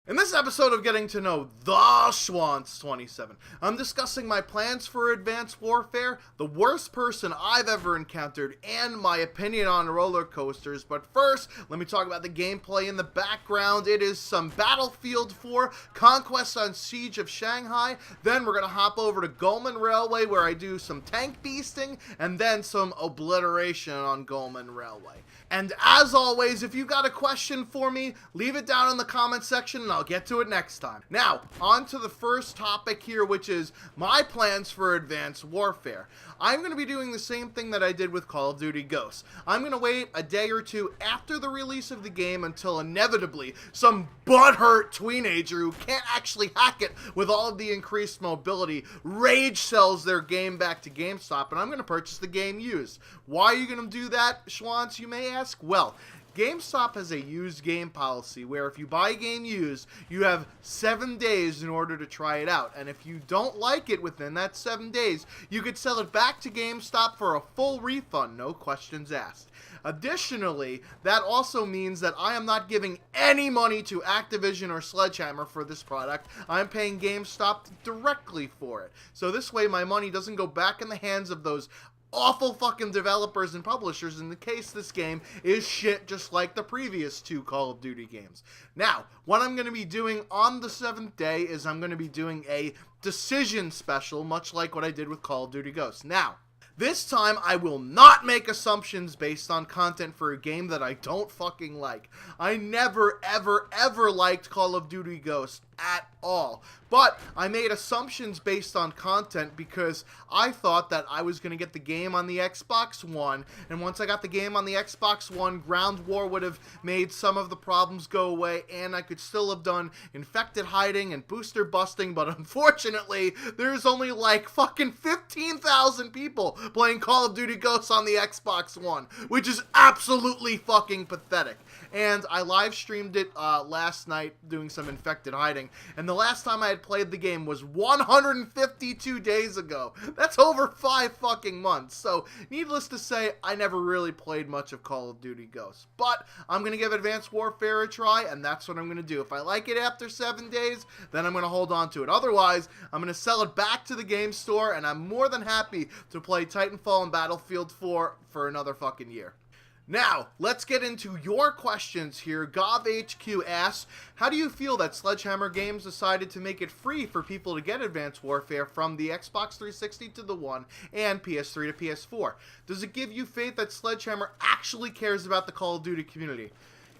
In this episode of Getting to Know the TS27, I'm discussing my plans for Advanced Warfare, the worst person I've ever encountered, and my opinion on roller coasters. But first, let me talk about the gameplay in the background. It is some Battlefield 4, Conquest on Siege of Shanghai. Then we're going to hop over to Gulman Railway, where I do some tank beasting, and then some obliteration on Gulman Railway. And as always, if you got a question for me, leave it down in the comment section and I'll get to it next time. Now, on to the first topic here, which is my plans for Advanced Warfare. I'm going to be doing the same thing that I did with Call of Duty Ghosts. I'm going to wait a day or two after the release of the game until inevitably some butthurt teenager who can't actually hack it with all of the increased mobility rage sells their game back to GameStop, and I'm going to purchase the game used. Why are you going to do that, Schwantz, you may ask? Well, GameStop has a used game policy where if you buy a game used, you have 7 days in order to try it out. And if you don't like it within that 7 days, you could sell it back to GameStop for a full refund, no questions asked. Additionally, that also means that I am not giving any money to Activision or Sledgehammer for this product. I'm paying GameStop directly for it. So this way my money doesn't go back in the hands of those awful fucking developers and publishers in the case this game is shit just like the previous two Call of Duty games. Now, what I'm going to be doing on the 7th day is I'm going to be doing a decision special, much like what I did with Call of Duty Ghosts. Now, this time, I will not make assumptions based on content for a game that I don't fucking like. I never, ever, ever liked Call of Duty Ghosts at all. But I made assumptions based on content because I thought that I was going to get the game on the Xbox One, and once I got the game on the Xbox One, Ground War would have made some of the problems go away, and I could still have done infected hiding and booster busting, but unfortunately, there's only like fucking 15,000 people playing Call of Duty Ghosts on the Xbox One, which is absolutely fucking pathetic. And I live streamed it last night doing some infected hiding, and the last time I had played the game was 152 days ago. That's over 5 fucking months. So, needless to say, I never really played much of Call of Duty Ghosts. But I'm going to give Advanced Warfare a try, and that's what I'm going to do. If I like it after 7 days, then I'm going to hold on to it. Otherwise, I'm going to sell it back to the game store, and I'm more than happy to play Titanfall and Battlefield 4 for another fucking year. Now, let's get into your questions here. GovHQ asks, how do you feel that Sledgehammer Games decided to make it free for people to get Advanced Warfare from the Xbox 360 to the One and PS3 to PS4? Does it give you faith that Sledgehammer actually cares about the Call of Duty community?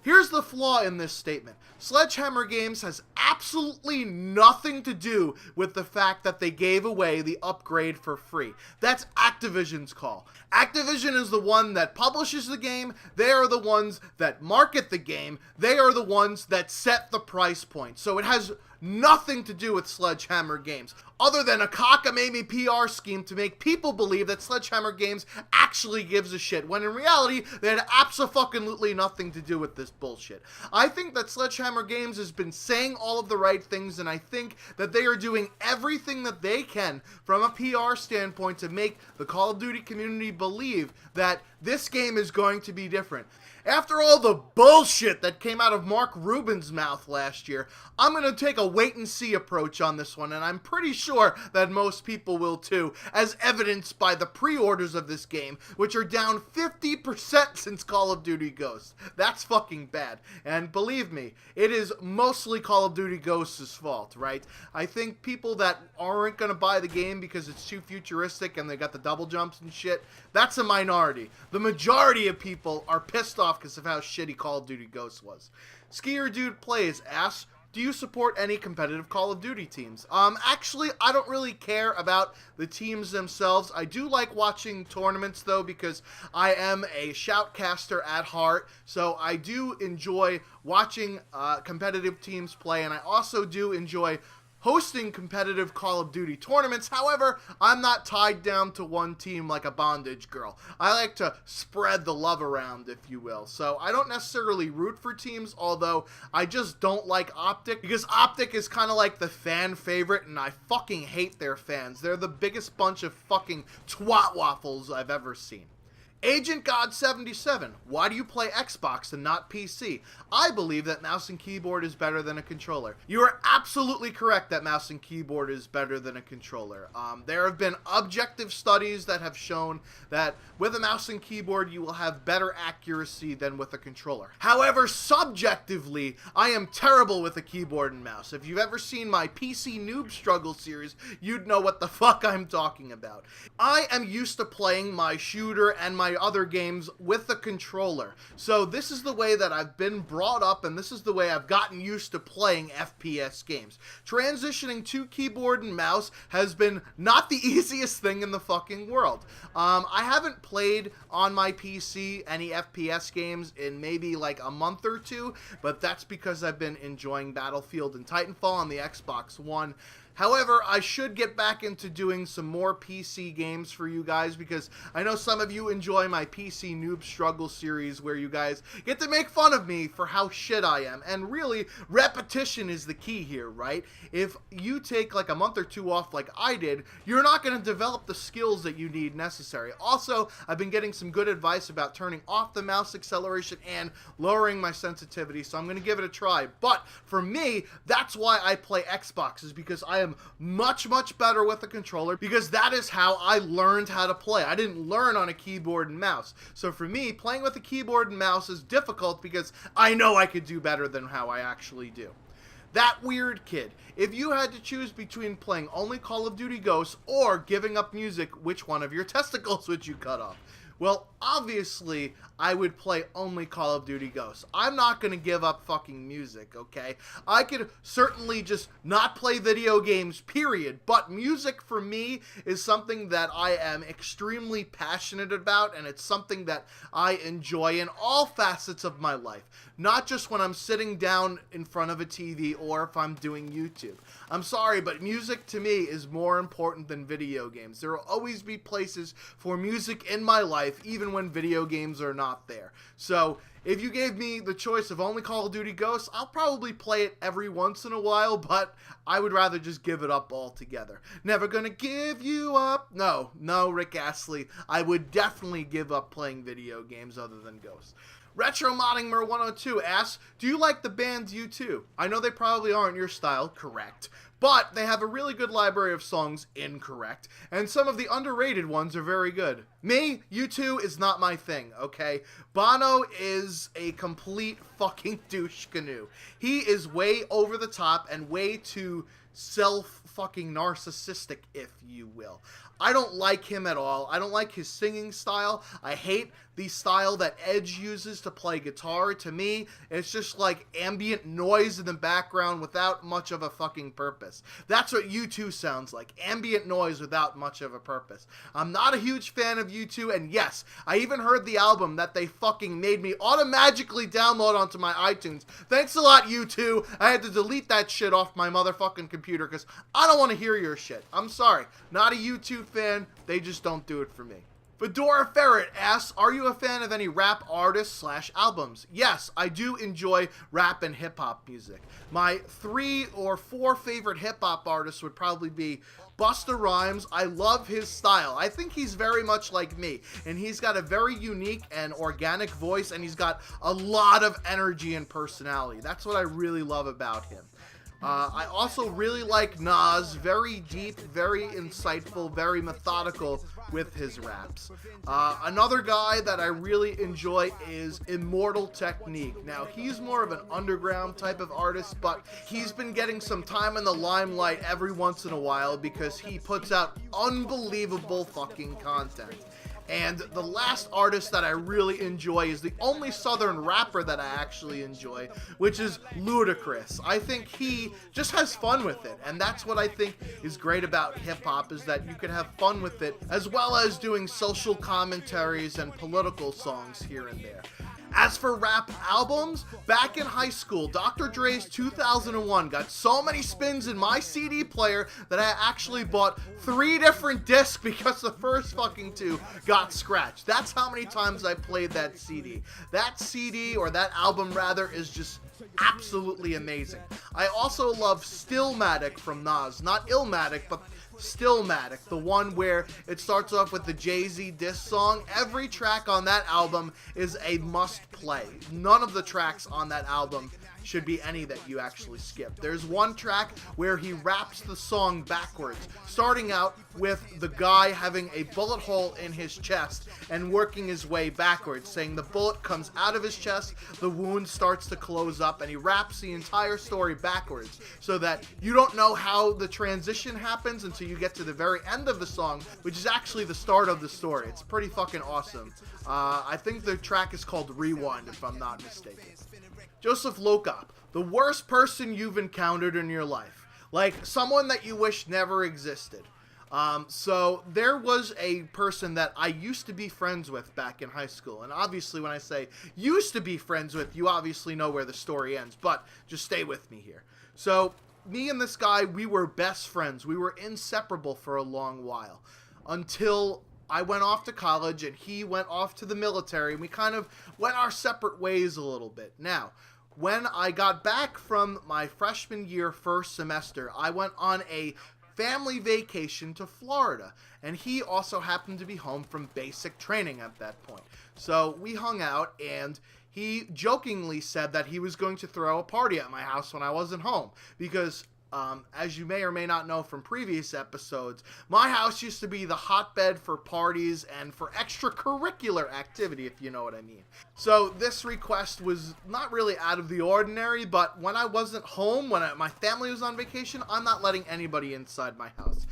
Here's the flaw in this statement. Sledgehammer Games has absolutely nothing to do with the fact that they gave away the upgrade for free. That's Activision's call. Activision is the one that publishes the game. They are the ones that market the game. They are the ones that set the price point. So it has nothing to do with Sledgehammer Games, other than a cockamamie PR scheme to make people believe that Sledgehammer Games actually gives a shit, when in reality, they had abso-fucking-lutely nothing to do with this bullshit. I think that Sledgehammer Games has been saying all of the right things, and I think that they are doing everything that they can from a PR standpoint to make the Call of Duty community believe that this game is going to be different. After all the bullshit that came out of Mark Rubin's mouth last year, I'm going to take a wait-and-see approach on this one, and I'm pretty sure that most people will too, as evidenced by the pre-orders of this game, which are down 50% since Call of Duty Ghosts. That's fucking bad. And believe me, it is mostly Call of Duty Ghosts' fault, right? I think people that aren't going to buy the game because it's too futuristic and they got the double jumps and shit, that's a minority. The majority of people are pissed off because of how shitty Call of Duty Ghosts was. Skier Dude Plays asks, do you support any competitive Call of Duty teams? Actually, I don't really care about the teams themselves. I do like watching tournaments, though, because I am a shoutcaster at heart, so I do enjoy watching competitive teams play, and I also do enjoy hosting competitive Call of Duty tournaments. However, I'm not tied down to one team like a bondage girl. I like to spread the love around, if you will. So I don't necessarily root for teams, although I just don't like Optic, because Optic is kind of like the fan favorite, and I fucking hate their fans. They're the biggest bunch of fucking twat waffles I've ever seen. Agent God 77, why do you play Xbox and not PC? I believe that mouse and keyboard is better than a controller. You are absolutely correct that mouse and keyboard is better than a controller. There have been objective studies that have shown that with a mouse and keyboard you will have better accuracy than with a controller. However, subjectively, I am terrible with a keyboard and mouse. If you've ever seen my PC Noob Struggle series, you'd know what the fuck I'm talking about. I am used to playing my shooter and my other games with a controller. So this is the way that I've been brought up, and this is the way I've gotten used to playing FPS games. Transitioning to keyboard and mouse has been not the easiest thing in the fucking world. I haven't played on my PC any FPS games in maybe like a month or two, but that's because I've been enjoying Battlefield and Titanfall on the Xbox One. However, I should get back into doing some more PC games for you guys because I know some of you enjoy my PC Noob Struggle series where you guys get to make fun of me for how shit I am. And really, repetition is the key here, right? If you take like a month or two off like I did, you're not going to develop the skills that you need necessary. Also, I've been getting some good advice about turning off the mouse acceleration and lowering my sensitivity, so I'm going to give it a try. But for me, that's why I play Xbox, is because I am much better with a controller, because that is how I learned how to play. I didn't learn on a keyboard and mouse. So for me, playing with a keyboard and mouse is difficult because I know I could do better than how I actually do. That weird kid. If you had to choose between playing only Call of Duty Ghosts or giving up music, which one of your testicles would you cut off? Well, obviously, I would play only Call of Duty Ghosts. I'm not going to give up fucking music, okay? I could certainly just not play video games, period. But music, for me, is something that I am extremely passionate about, and it's something that I enjoy in all facets of my life. Not just when I'm sitting down in front of a TV or if I'm doing YouTube. I'm sorry, but music to me is more important than video games. There will always be places for music in my life, even when video games are not there. So if you gave me the choice of only Call of Duty Ghosts, I'll probably play it every once in a while, but I would rather just give it up altogether. Never gonna give you up. No, Rick Astley. I would definitely give up playing video games other than Ghosts. Retro Modding Mer 102 asks, do you like the band U2? I know they probably aren't your style, correct, but they have a really good library of songs, incorrect, and some of the underrated ones are very good. Me, U2 is not my thing, okay? Bono is a complete fucking douche canoe. He is way over the top and way too self-fucking narcissistic, if you will. I don't like him at all. I don't like his singing style. I hate the style that Edge uses to play guitar. To me, it's just like ambient noise in the background without much of a fucking purpose. That's what U2 sounds like. Ambient noise without much of a purpose. I'm not a huge fan of U2, and yes, I even heard the album that they fucking made me automatically download onto my iTunes. Thanks a lot, U2. I had to delete that shit off my motherfucking computer because I don't want to hear your shit. I'm sorry. Not a U2 fan. They just don't do it for me. Fedora Ferret asks, are you a fan of any rap artists / albums? Yes, I do enjoy rap and hip-hop music. My 3 or 4 favorite hip-hop artists would probably be Busta Rhymes. I love his style. I think he's very much like me, and he's got a very unique and organic voice, and he's got a lot of energy and personality. That's what I really love about him. I also really like Nas, very deep, very insightful, very methodical with his raps. Another guy that I really enjoy is Immortal Technique. Now, he's more of an underground type of artist, but he's been getting some time in the limelight every once in a while because he puts out unbelievable fucking content. And the last artist that I really enjoy is the only Southern rapper that I actually enjoy, which is Ludacris. I think he just has fun with it, and that's what I think is great about hip-hop, is that you can have fun with it, as well as doing social commentaries and political songs here and there. As for rap albums, back in high school, Dr. Dre's 2001 got so many spins in my CD player that I actually bought 3 different discs because the first fucking 2 got scratched. That's how many times I played that CD. That CD, or that album rather, is just absolutely amazing. I also love Stillmatic from Nas. Not Illmatic, but Stillmatic, the one where it starts off with the Jay-Z diss song. Every track on that album is a must play. None of the tracks on that album should be any that you actually skip. There's one track where he raps the song backwards, starting out with the guy having a bullet hole in his chest and working his way backwards, saying the bullet comes out of his chest, the wound starts to close up, and he raps the entire story backwards so that you don't know how the transition happens until you get to the very end of the song, which is actually the start of the story. It's pretty fucking awesome. I think the track is called Rewind, if I'm not mistaken. Joseph Lokop, the worst person you've encountered in your life. Like, someone that you wish never existed. So there was a person that I used to be friends with back in high school. And obviously when I say used to be friends with, you obviously know where the story ends. But just stay with me here. So me and this guy, we were best friends. We were inseparable for a long while. Until I went off to college and he went off to the military, and we kind of went our separate ways a little bit. Now, when I got back from my freshman year first semester, I went on a family vacation to Florida, and he also happened to be home from basic training at that point. So we hung out, and he jokingly said that he was going to throw a party at my house when I wasn't home, because as you may or may not know from previous episodes, my house used to be the hotbed for parties and for extracurricular activity, if you know what I mean. So this request was not really out of the ordinary, but when I wasn't home, when my family was on vacation, I'm not letting anybody inside my house.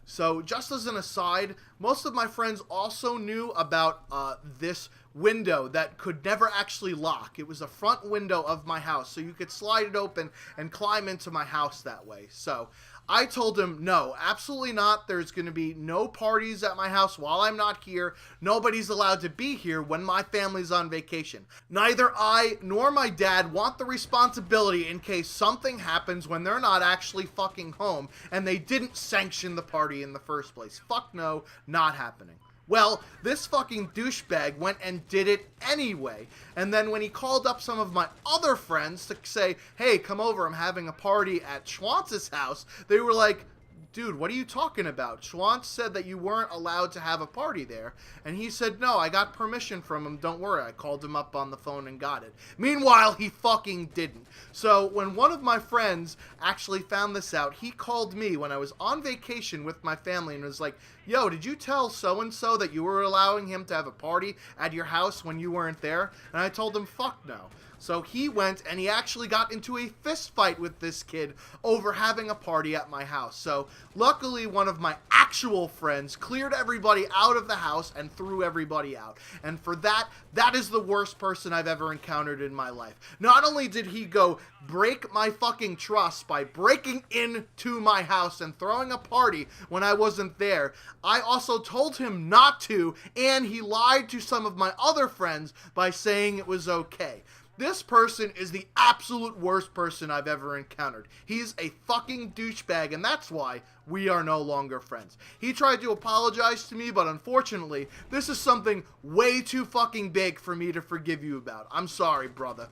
So just as an aside, most of my friends also knew about this window that could never actually lock. It was a front window of my house, so you could slide it open and climb into my house that way. So I told him, no, absolutely not. There's going to be no parties at my house while I'm not here. Nobody's allowed to be here when my family's on vacation. Neither I nor my dad want the responsibility in case something happens when they're not actually fucking home and they didn't sanction the party in the first place. Fuck no, not happening. Well, this fucking douchebag went and did it anyway. And then when he called up some of my other friends to say, hey, come over, I'm having a party at Schwantz's house, they were like, dude, what are you talking about? Schwantz said that you weren't allowed to have a party there. And he said, no, I got permission from him. Don't worry. I called him up on the phone and got it. Meanwhile, he fucking didn't. So when one of my friends actually found this out, he called me when I was on vacation with my family and was like, yo, did you tell so-and-so that you were allowing him to have a party at your house when you weren't there? And I told him, fuck no. So he went and he actually got into a fist fight with this kid over having a party at my house. So luckily one of my actual friends cleared everybody out of the house and threw everybody out. And for that, that is the worst person I've ever encountered in my life. Not only did he go break my fucking trust by breaking into my house and throwing a party when I wasn't there, I also told him not to, and he lied to some of my other friends by saying it was okay. This person is the absolute worst person I've ever encountered. He's a fucking douchebag, and that's why we are no longer friends. He tried to apologize to me, but unfortunately, this is something way too fucking big for me to forgive you about. I'm sorry, brother.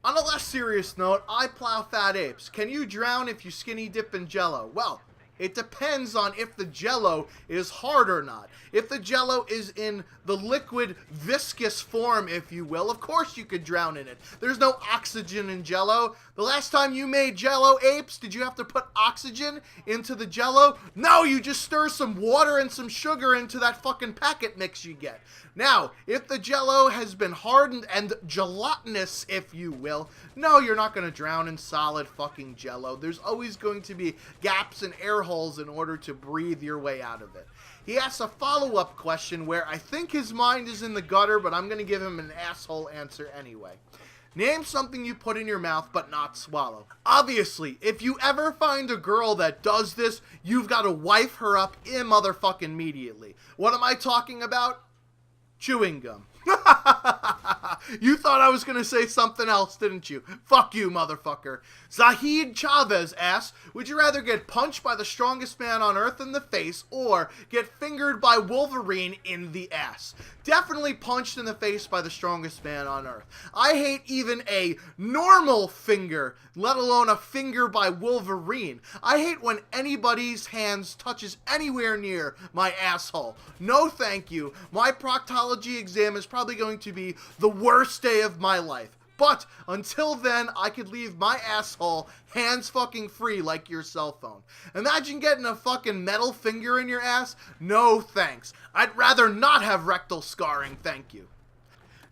On a less serious note, I plow fat apes. Can you drown if you skinny dip in Jell-O? Well, it depends on if the Jell-O is hard or not. If the Jell-O is in the liquid, viscous form, if you will, of course you could drown in it. There's no oxygen in Jell-O. The last time you made Jell-O apes, did you have to put oxygen into the Jell-O? No, you just stir some water and some sugar into that fucking packet mix you get. Now, if the Jell-O has been hardened and gelatinous, if you will, no, you're not going to drown in solid fucking Jell-O. There's always going to be gaps and air holes in order to breathe your way out of it. He asks a follow-up question where I think his mind is in the gutter, but I'm going to give him an asshole answer anyway. Name something you put in your mouth but not swallow. Obviously, if you ever find a girl that does this, you've got to wife her up motherfucking immediately. What am I talking about? Chewing gum. You thought I was gonna say something else, didn't you? Fuck you, motherfucker. Zahid Chavez asks, would you rather get punched by the strongest man on earth in the face or get fingered by Wolverine in the ass? Definitely punched in the face by the strongest man on earth. I hate even a normal finger, let alone a finger by Wolverine. I hate when anybody's hands touches anywhere near my asshole. No thank you. My proctology exam is probably going to be the worst day of my life. But until then, I could leave my asshole hands fucking free like your cell phone. Imagine getting a fucking metal finger in your ass? No thanks. I'd rather not have rectal scarring, thank you.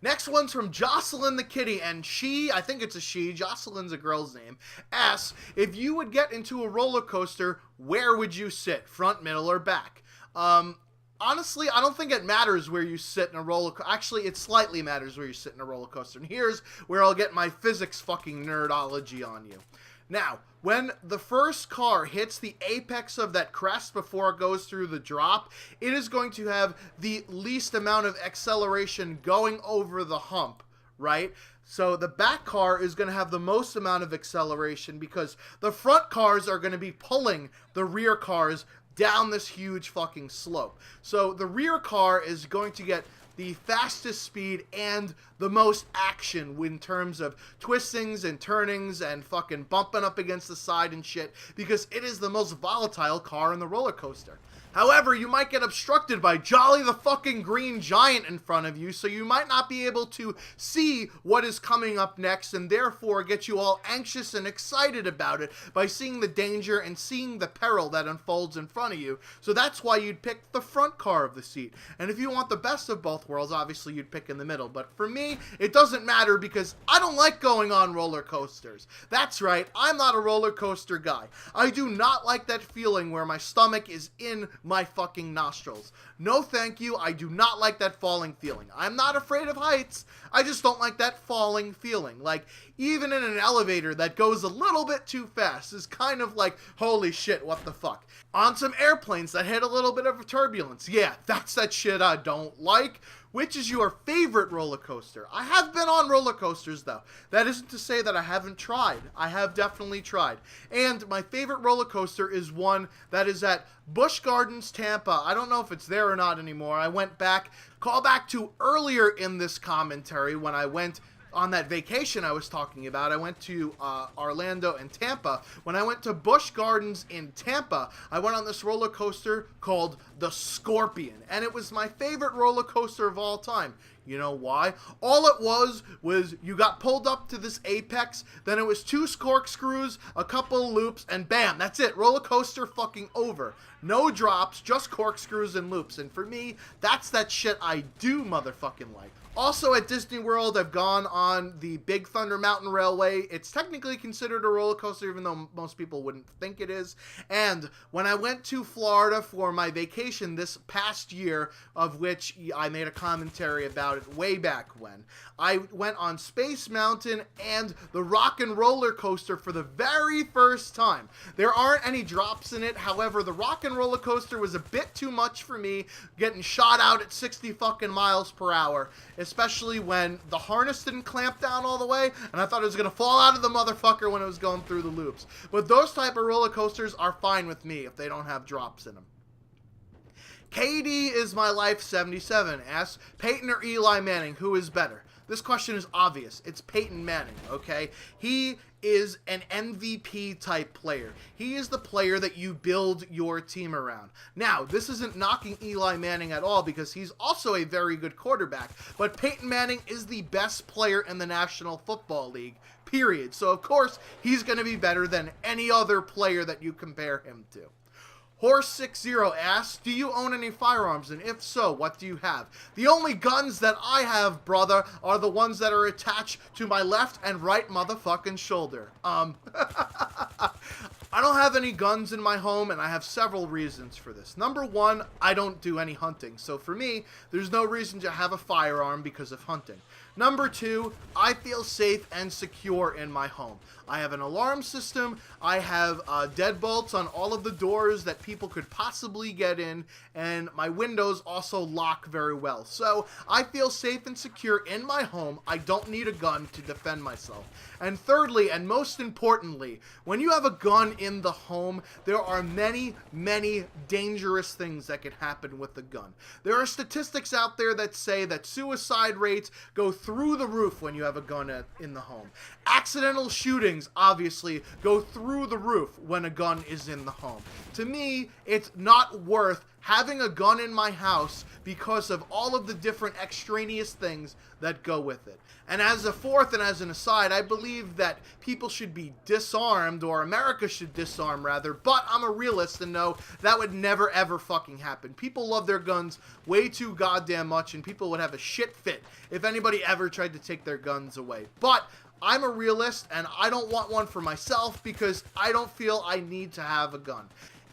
Next one's from Jocelyn the Kitty, and she, I think it's a she, Jocelyn's a girl's name, asks, if you would get into a roller coaster, where would you sit? Front, middle, or back? Honestly, I don't think it matters where you sit in a roller coaster. Actually, it slightly matters where you sit in a roller coaster. And here's where I'll get my physics fucking nerdology on you. Now, when the first car hits the apex of that crest before it goes through the drop, it is going to have the least amount of acceleration going over the hump, right? So the back car is going to have the most amount of acceleration because the front cars are going to be pulling the rear cars down this huge fucking slope. So the rear car is going to get the fastest speed and the most action in terms of twistings and turnings and fucking bumping up against the side and shit because it is the most volatile car in the roller coaster. However, you might get obstructed by Jolly the fucking Green Giant in front of you, so you might not be able to see what is coming up next and therefore get you all anxious and excited about it by seeing the danger and seeing the peril that unfolds in front of you. So that's why you'd pick the front car of the seat. And if you want the best of both worlds, obviously you'd pick in the middle. But for me, it doesn't matter because I don't like going on roller coasters. That's right, I'm not a roller coaster guy. I do not like that feeling where my stomach is in my fucking nostrils. No thank you, I do not like that falling feeling. I'm not afraid of heights, I just don't like that falling feeling. Like, even in an elevator that goes a little bit too fast is kind of like, holy shit, what the fuck. On some airplanes that hit a little bit of a turbulence, yeah, that's that shit I don't like. Which is your favorite roller coaster? I have been on roller coasters, though. That isn't to say that I haven't tried. I have definitely tried. And my favorite roller coaster is one that is at Busch Gardens, Tampa. I don't know if it's there or not anymore. I went back, call back to earlier in this commentary when I went on that vacation I was talking about. I went to Orlando and Tampa. When I went to Busch Gardens in Tampa, I went on this roller coaster called the Scorpion, and it was my favorite roller coaster of all time. You know why? All it was you got pulled up to this apex, then it was 2 corkscrews, a couple loops, and bam, that's it. Roller coaster fucking over. No drops, just corkscrews and loops. And for me, that's that shit I do motherfucking like. Also at Disney World, I've gone on the Big Thunder Mountain Railway. It's technically considered a roller coaster, even though most people wouldn't think it is. And when I went to Florida for my vacation this past year, of which I made a commentary about it way back when, I went on Space Mountain and the Rock and Roller Coaster for the very first time. There aren't any drops in it. However, the Rock and Roller Coaster was a bit too much for me, getting shot out at 60 fucking miles per hour. Especially when the harness didn't clamp down all the way, and I thought it was going to fall out of the motherfucker when it was going through the loops. But those type of roller coasters are fine with me if they don't have drops in them. KD is my life 77 asks, Peyton or Eli Manning, who is better? This question is obvious. It's Peyton Manning, okay? He is an MVP type player. He is the player that you build your team around. Now, this isn't knocking Eli Manning at all because he's also a very good quarterback, but Peyton Manning is the best player in the National Football League, period. So, of course, he's going to be better than any other player that you compare him to. Horse60 asks, do you own any firearms, and if so, what do you have? The only guns that I have, brother, are the ones that are attached to my left and right motherfucking shoulder. I don't have any guns in my home, and I have several reasons for this. Number one, I don't do any hunting, so for me, there's no reason to have a firearm because of hunting. Number 2, I feel safe and secure in my home. I have an alarm system, I have deadbolts on all of the doors that people could possibly get in, and my windows also lock very well. So I feel safe and secure in my home. I don't need a gun to defend myself. And thirdly, and most importantly, when you have a gun in the home, there are many, many dangerous things that can happen with the gun. There are statistics out there that say that suicide rates go through the roof when you have a gun in the home. Accidental shootings, obviously, go through the roof when a gun is in the home. To me, it's not worth having a gun in my house because of all of the different extraneous things that go with it. And as a fourth and as an aside, I believe that people should be disarmed, or America should disarm rather, but I'm a realist and know that would never ever fucking happen. People love their guns way too goddamn much, and people would have a shit fit if anybody ever tried to take their guns away. But I'm a realist, and I don't want one for myself because I don't feel I need to have a gun.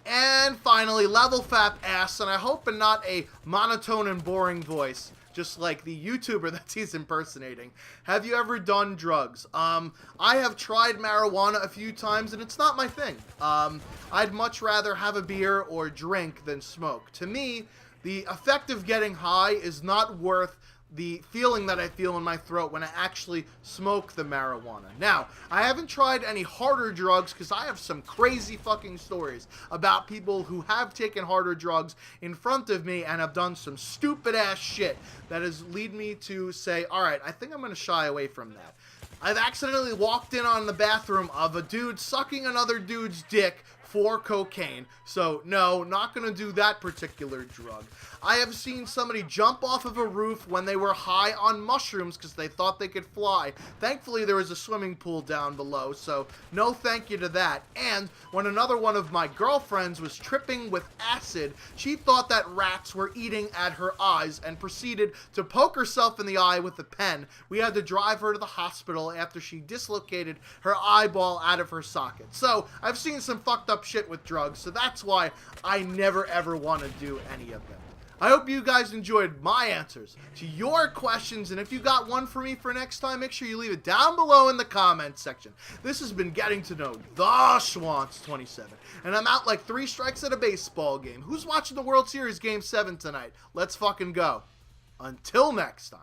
And finally, Level Fap asks, and I hope in not a monotone and boring voice, just like the YouTuber that he's impersonating, have you ever done drugs? I have tried marijuana a few times, and it's not my thing. I'd much rather have a beer or drink than smoke. To me, the effect of getting high is not worth the feeling that I feel in my throat when I actually smoke the marijuana. Now, I haven't tried any harder drugs because I have some crazy fucking stories about people who have taken harder drugs in front of me and have done some stupid ass shit that has led me to say, alright, I think I'm going to shy away from that. I've accidentally walked in on the bathroom of a dude sucking another dude's dick for cocaine. So, no, not gonna do that particular drug. I have seen somebody jump off of a roof when they were high on mushrooms because they thought they could fly. Thankfully, there was a swimming pool down below, so no thank you to that. And when another one of my girlfriends was tripping with acid, she thought that rats were eating at her eyes and proceeded to poke herself in the eye with a pen. We had to drive her to the hospital after she dislocated her eyeball out of her socket. So, I've seen some fucked up shit with drugs, so that's why I never ever want to do any of them. I hope you guys enjoyed my answers to your questions, and if you got one for me for next time, make sure you leave it down below in the comments section. This has been Getting to Know the Schwantz27, and I'm out like 3 strikes at a baseball game. Who's watching the World Series Game 7 tonight? Let's fucking go. Until next time.